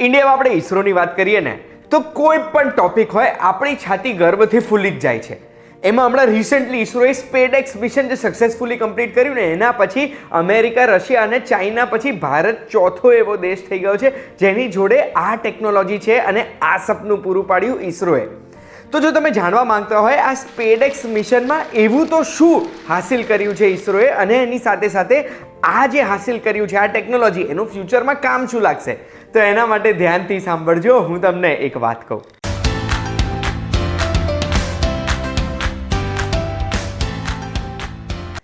ઇન્ડિયામાં આપણે ઈસરોની વાત કરીએ ને તો કોઈ પણ ટોપિક હોય આપણી છાતી ગર્વથી ફૂલી જ જાય છે. એમાં હમણાં રિસેન્ટલી ઈસરોએ સ્પેડએક્સ મિશન જે સક્સેસફુલી કમ્પ્લીટ કર્યું ને એના પછી અમેરિકા, રશિયા અને ચાઇના પછી ભારત ચોથો એવો દેશ થઈ ગયો છે જેની જોડે આ ટેકનોલોજી છે અને આ સપનું પૂરું પાડ્યું ઈસરોએ. તો જો તમે જાણવા માંગતા હોય આ સ્પેડએક્સ મિશનમાં એવું તો શું હાસિલ કર્યું છે ઈસરોએ અને એની સાથે સાથે આ જે હાસિલ કર્યું છે આ ટેકનોલોજી એનું ફ્યુચરમાં કામ શું લાગશે, તો એના માટે ધ્યાનથી સાંભળજો. હું તમને એક વાત કહું.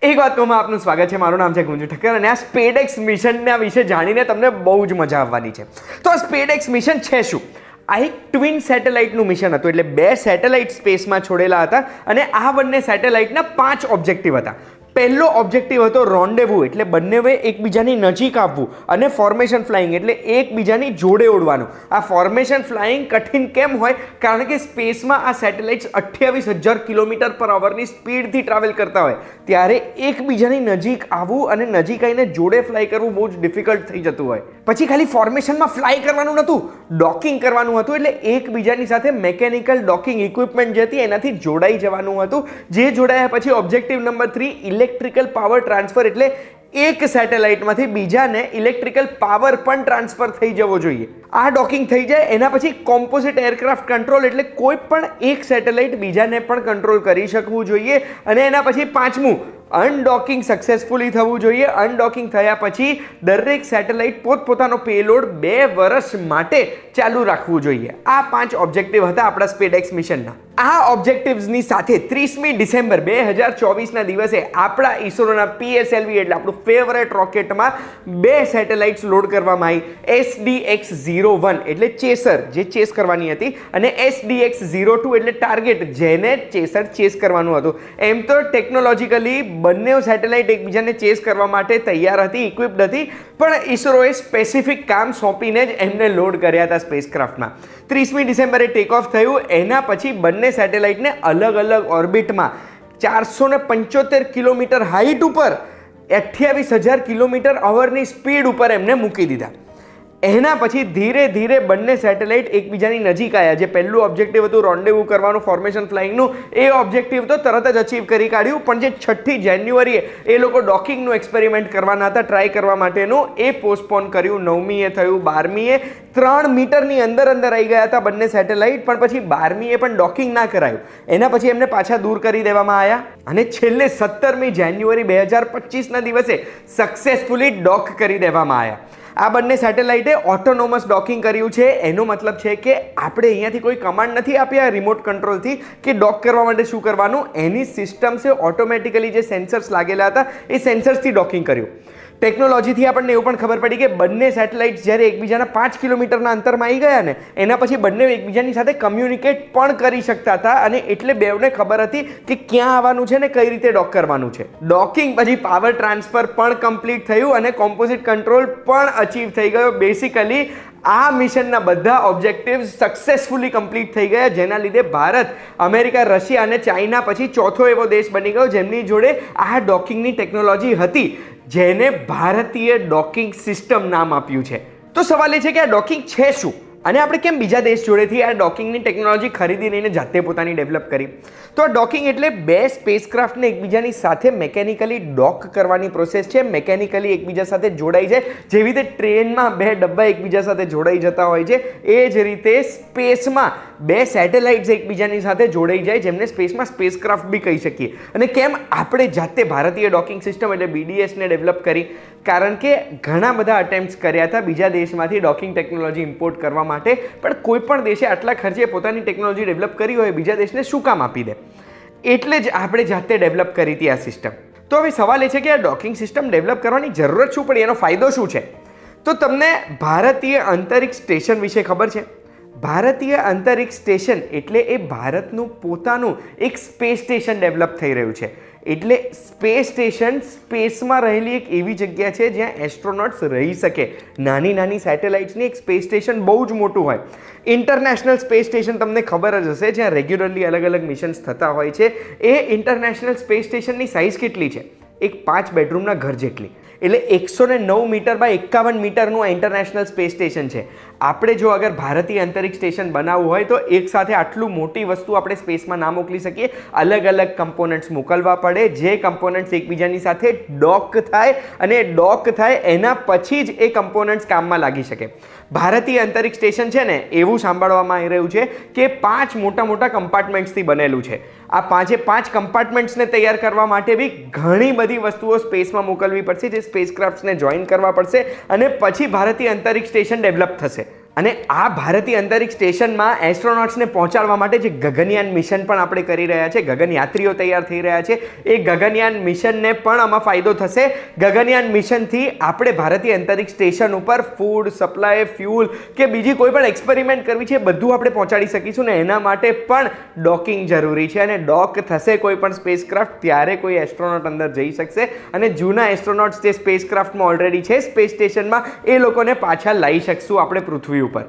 એક વાત કહું, આપનું સ્વાગત છે. મારું નામ છે ગુંજુ ઠક્કર અને આ સ્પેડએક્સ મિશનના વિશે જાણીને તમને બહુ જ મજા આવવાની છે. તો આ સ્પેડએક્સ મિશન છે શું? આ એક ટ્વિન સેટેલાઇટનું મિશન હતું, એટલે બે સેટેલાઇટ સ્પેસમાં છોડેલા હતા અને આ બંને સેટેલાઇટના 5 ઓબ્જેક્ટિવ હતા. પહેલો ઓબ્જેક્ટિવ હતો રોન્ડેવુ, એટલે બંનેવે એકબીજાની નજીક આવવું, અને ફોર્મેશન ફ્લાઇંગ એટલે એકબીજાની જોડે ઉડવાનું. આ ફોર્મેશન ફ્લાઇંગ કઠિન કેમ હોય? કારણ કે સ્પેસમાં આ સેટેલાઇટ્સ 28,000 કિલોમીટર પર અવરની સ્પીડથી ટ્રાવેલ કરતા હોય ત્યારે એકબીજાની નજીક આવવું અને નજીક આવીને જોડે ફ્લાય કરવું બહુ જ ડિફિકલ્ટ થઈ જતું હોય. પછી ખાલી ફોર્મેશનમાં ફ્લાય કરવાનું નહોતું, ડોકિંગ કરવાનું હતું. એટલે એકબીજાની સાથે મેકેનિકલ ડોકિંગ ઇક્વિપમેન્ટ જે હતી એનાથી જોડાઈ જવાનું હતું. જે જોડાયા પછી objective number 3 electrical power transfer, એટલે એક સેટેલાઇટમાંથી બીજાને ઇલેક્ટ્રિકલ પાવર પણ ટ્રાન્સફર થઈ જવો જોઈએ. આ ડોકિંગ થઈ જાય એના પછી કોમ્પોઝિટ એરક્રાફ્ટ કંટ્રોલ, એટલે કોઈ પણ એક સેટેલાઇટ બીજાને પણ કંટ્રોલ કરી શકવું જોઈએ. અને એના પછી 5મું અનડોકિંગ સક્સેસફુલી થવું જોઈએ. અનડોકિંગ થયા પછી દરેક સેટેલાઇટ પોતપોતાનો પેલોડ 2 વર્ષ માટે ચાલુ રાખવું જોઈએ. આ 5 ઓબ્જેક્ટિવ હતા આપણા સ્પેડએક્સ મિશનના. આ ઓબ્જેક્ટિવ્સની સાથે 30મી ડિસેમ્બર 2024ના દિવસે આપણા ઈસરોના PSLV એટલે આપણું ફેવરેટ રોકેટમાં 2 સેટેલાઇટ્સ લોડ કરવામાં આવી. SDX-01 એટલે ચેસર, જે ચેસ કરવાની હતી, અને SDX-02 એટલે ટાર્ગેટ, જેને ચેસર ચેસ કરવાનું હતું. એમ તો ટેકનોલોજીકલી બંને સેટેલાઇટ એકબીજાને ચેસ કરવા માટે તૈયાર હતી, ઇક્વિપ્ડ હતી, પણ ઈસરોએ સ્પેસિફિક કામ સોંપીને જ એમને લોડ કર્યા હતા સ્પેસક્રાફ્ટમાં. 30મી ડિસેમ્બરે ટેક ઓફ થયું. એના પછી બંને સેટેલાઇટને અલગ અલગ ઓર્બિટમાં 475 કિલોમીટર હાઇટ ઉપર 28,000 કિલોમીટર અવરની સ્પીડ ઉપર એમને મૂકી દીધા. એના પછી ધીરે ધીરે બંને સેટેલાઇટ એકબીજાની નજીક આવ્યા. જે પહેલું ઓબ્જેક્ટિવ હતું રોન્ડેવુ કરવાનું, ફોર્મેશન ફ્લાઇંગનું, એ ઓબ્જેક્ટિવ તો તરત જ અચીવ કરી કાઢ્યું. પણ જે 6ઠી જાન્યુઆરીએ એ લોકો ડોકિંગનું એક્સપેરિમેન્ટ કરવાના હતા, ટ્રાય કરવા માટેનું, એ પોસ્ટપોન કર્યું. 9મીએ થયું. 12મીએ 3 મીટરની અંદર આવી ગયા હતા બંને સેટેલાઇટ, પણ પછી 12મીએ પણ ડોકિંગ ના કરાયું. એના પછી એમને પાછા દૂર કરી દેવામાં આવ્યા અને છેલ્લે 17મી જાન્યુઆરી 2025ના દિવસે સક્સેસફુલી ડોક કરી દેવામાં આવ્યા. આ બંને સેટેલાઇટે ઓટોનોમસ ડોકિંગ કર્યું છે. એનો મતલબ છે કે આપણે અહીંયાથી કોઈ કમાન્ડ નથી આપ્યા રિમોટ કંટ્રોલથી કે ડોક કરવા માટે શું કરવાનું. એની સિસ્ટમ્સે ઓટોમેટિકલી જે સેન્સર્સ લાગેલા હતા એ સેન્સર્સથી ડોકિંગ કર્યું. ટેકનોલોજીથી આપણને એવું પણ ખબર પડી કે બંને સેટેલાઇટ્સ જ્યારે એકબીજાના 5 કિલોમીટરના અંતરમાં આવી ગયા ને એના પછી બંને એકબીજાની સાથે કમ્યુનિકેટ પણ કરી શકતા હતા. અને એટલે બેવને ખબર હતી કે ક્યાં આવવાનું છે ને કઈ રીતે ડોક કરવાનું છે. ડોકિંગ પછી પાવર ટ્રાન્સફર પણ કમ્પ્લીટ થયું અને કોમ્પોઝિટ કંટ્રોલ પણ અચીવ થઈ ગયો. બેસિકલી આ મિશનના બધા ઓબ્જેક્ટિવ્સ સક્સેસફુલી કમ્પ્લીટ થઈ ગયા, જેના લીધે ભારત, અમેરિકા, રશિયા અને ચાઇના પછી ચોથો એવો દેશ બની ગયો જેમની જોડે આ ડોકિંગની ટેકનોલોજી હતી, જેને ભારતીય ડોકિંગ સિસ્ટમ નામ આપ્યું છે. તો સવાલ એ છે કે આ ડોકિંગ છે શું અને આપણે કેમ બીજા દેશ જોડેથી આ ડોકિંગની ટેકનોલોજી ખરીદી લઈને જાતે પોતાની ડેવલપ કરી? તો આ ડોકિંગ એટલે બે સ્પેસક્રાફ્ટને એકબીજાની સાથે મેકેનિકલી ડોક કરવાની પ્રોસેસ છે. મેકેનિકલી એકબીજા સાથે જોડાઈ જાય, જેવી રીતે ટ્રેનમાં 2 ડબ્બા એકબીજા સાથે જોડાઈ જતા હોય છે, એ જ રીતે સ્પેસમાં 2 સેટેલાઇટ્સ એકબીજાની સાથે જોડાઈ જાય, જેમને સ્પેસમાં સ્પેસક્રાફ્ટ બી કહી શકીએ. અને કેમ આપણે જાતે ભારતીય ડોકિંગ સિસ્ટમ એટલે BDSને ડેવલપ કરી? કારણ કે ઘણા બધા અટેમ્પ્ટ્સ કર્યા હતા બીજા દેશમાંથી ડોકિંગ ટેકનોલોજી ઇમ્પોર્ટ કરવા માટે, પણ કોઈ પણ દેશે આટલા ખર્ચે પોતાની ટેકનોલોજી ડેવલપ કરી હોય બીજા દેશને શું કામ આપી દે? એટલે જ આપણે જાતે ડેવલપ કરી હતી આ સિસ્ટમ. તો હવે સવાલ એ છે કે આ ડોકિંગ સિસ્ટમ ડેવલપ કરવાની જરૂરત શું પડી, એનો ફાયદો શું છે? તો તમને ભારતીય અંતરિક્ષ સ્ટેશન વિશે ખબર છે? ભારતીય અંતરિક્ષ સ્ટેશન એટલે એ ભારતનું પોતાનું એક સ્પેસ સ્ટેશન ડેવલપ થઈ રહ્યું છે. એટલે સ્પેસ સ્ટેશન સ્પેસમાં રહેલી એક એવી જગ્યા છે જ્યાં એસ્ટ્રોનોટ્સ રહી શકે. નાની નાની સેટેલાઇટ્સની એક સ્પેસ સ્ટેશન બહુ જ મોટું હોય. ઇન્ટરનેશનલ સ્પેસ સ્ટેશન તમને ખબર જ હશે, જ્યાં રેગ્યુલરલી અલગ અલગ મિશન્સ થતા હોય છે. એ ઇન્ટરનેશનલ સ્પેસ સ્ટેશનની સાઇઝ કેટલી છે? એક 5 બેડરૂમના ઘર જેટલી. એટલે 109 મીટર બાય 51 મીટરનું આ ઇન્ટરનેશનલ સ્પેસ સ્ટેશન છે. આપણે જો અગર ભારતીય અંતરિક્ષ સ્ટેશન બનાવવું હોય તો એક સાથે આટલું મોટી વસ્તુ આપણે સ્પેસમાં ના મોકલી શકીએ. અલગ અલગ કમ્પોનન્ટ્સ મોકલવા પડે, જે કમ્પોનન્ટ્સ એકબીજાની સાથે ડોક થાય, અને ડોક થાય એના પછી જ એ કમ્પોનન્ટ્સ કામમાં લાગી શકે. ભારતીય અંતરિક્ષ સ્ટેશન છે ને, એવું સાંભળવામાં આવી રહ્યું છે કે 5 મોટા મોટા કમ્પાર્ટમેન્ટ્સથી બનેલું છે. આ 5 કમ્પાર્ટમેન્ટ્સને તૈયાર કરવા માટે બી ઘણી બધી વસ્તુઓ સ્પેસમાં મોકલવી પડશે, જે સ્પેસક્રાફ્ટ્સને જોઈન કરવા પડશે, અને પછી ભારતીય અંતરિક્ષ સ્ટેશન ડેવલપ થશે. અને આ ભારતીય અંતરિક્ષ સ્ટેશનમાં એસ્ટ્રોનોટ્સને પહોંચાડવા માટે જે ગગનયાન મિશન પણ આપણે કરી રહ્યા છે, ગગનયાત્રીઓ તૈયાર થઈ રહ્યા છે, એ ગગનયાન મિશનને પણ આમાં ફાયદો થશે. ગગનયાન મિશનથી આપણે ભારતીય અંતરિક્ષ સ્ટેશન ઉપર ફૂડ સપ્લાય, ફ્યુલ કે બીજી કોઈ પણ એક્સપેરિમેન્ટ કરવી છે, બધું આપણે પહોંચાડી શકીશું. ને એના માટે પણ ડોકિંગ જરૂરી છે, અને ડોક થશે કોઈ પણ સ્પેસક્રાફ્ટ ત્યારે કોઈ એસ્ટ્રોનોટ અંદર જઈ શકશે. અને જૂના એસ્ટ્રોનોટ્સ જે સ્પેસક્રાફ્ટમાં ઓલરેડી છે સ્પેસ સ્ટેશનમાં, એ લોકોને પાછા લઈ શકશું આપણે પૃથ્વી ઉપર.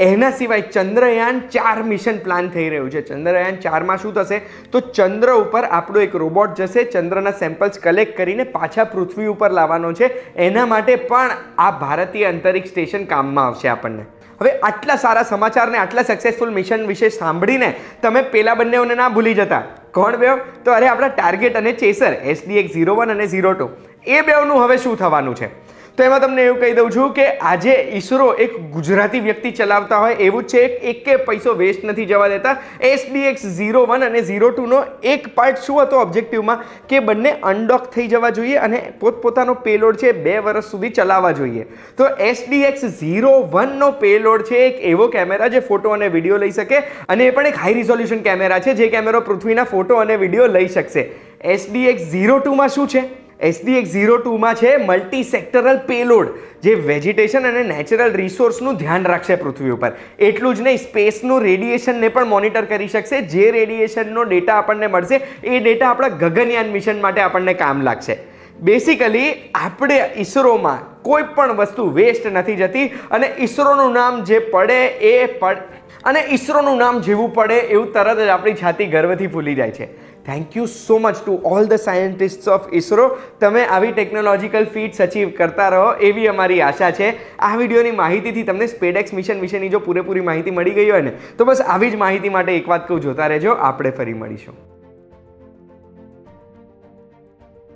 એના સિવાય ચંદ્રયાન 4 મિશન પ્લાન થઈ રહ્યું છે. ચંદ્રયાન 4માં શું થશે તો ચંદ્ર ઉપર આપણો એક રોબોટ જશે, ચંદ્રના સેમ્પલ્સ કલેક્ટ કરીને પાછા પૃથ્વી ઉપર લાવવાનો છે. એના માટે પણ આ ભારતીય અંતરિક્ષ સ્ટેશન કામમાં આવશે આપણને. હવે આટલા સારા સમાચાર ને આટલા સક્સેસફુલ મિશન વિશે સાંભળીને તમે પેલા બંનેઓને ના ભૂલી જતા. કોણ બેવ? તો અરે આપણા ટાર્ગેટ અને ચેસર SDX-01 અને 02, એ બેવનું હવે શું થવાનું છે? તો એમાં તમને એવું કહી દઉં છું કે આજે ઈસરો એક ગુજરાતી વ્યક્તિ ચલાવતા હોય એવું છે, એક પૈસો વેસ્ટ નથી જવા દેતા. SDX-01 અને 02નો એક પાર્ટ શું હતો ઓબ્જેક્ટિવમાં કે બંને અનડોક થઈ જવા જોઈએ અને પોતપોતાનો પેલોડ છે 2 વર્ષ સુધી ચલાવવા જોઈએ. તો SDX-01નો પેલોડ છે એક એવો કેમેરા જે ફોટો અને વિડીયો લઈ શકે, અને એ પણ એક હાઈ રિઝોલ્યુશન કેમેરા છે જે કેમેરો પૃથ્વીના ફોટો અને વિડીયો લઈ શકશે. SDX-02માં શું છે? SDX-02માં છે મલ્ટી સેક્ટરલ પેલોડ, જે વેજીટેશન અને નેચરલ રિસોર્સનું ધ્યાન રાખશે પૃથ્વી ઉપર. એટલું જ નહીં, સ્પેસનું રેડિયેશનને પણ મોનિટર કરી શકશે. જે રેડિયેશનનો ડેટા આપણને મળશે એ ડેટા આપણા ગગનયાન મિશન માટે આપણને કામ લાગશે. બેસિકલી આપણે ઈસરોમાં કોઈ પણ વસ્તુ વેસ્ટ નથી જતી, અને ઈસરોનું નામ જે પડે એ અને ઈસરોનું નામ જેવું પડે એવું તરત જ આપણી છાતી ગર્વથી ફૂલી જાય છે. Thank you so much to all the scientists of ISRO. તમે આવી ટેકનોલોજીકલ ફીટ્સ અચીવ કરતા રહો એવી અમારી આશા છે. આ વિડીયોની માહિતીથી તમને સ્પેડેક્સ મિશન વિશેની જો પૂરેપૂરી માહિતી મળી ગઈ હોય ને, તો બસ આવી જ માહિતી માટે એક વાત કહું, જોતા રહેજો. આપણે ફરી મળીશું.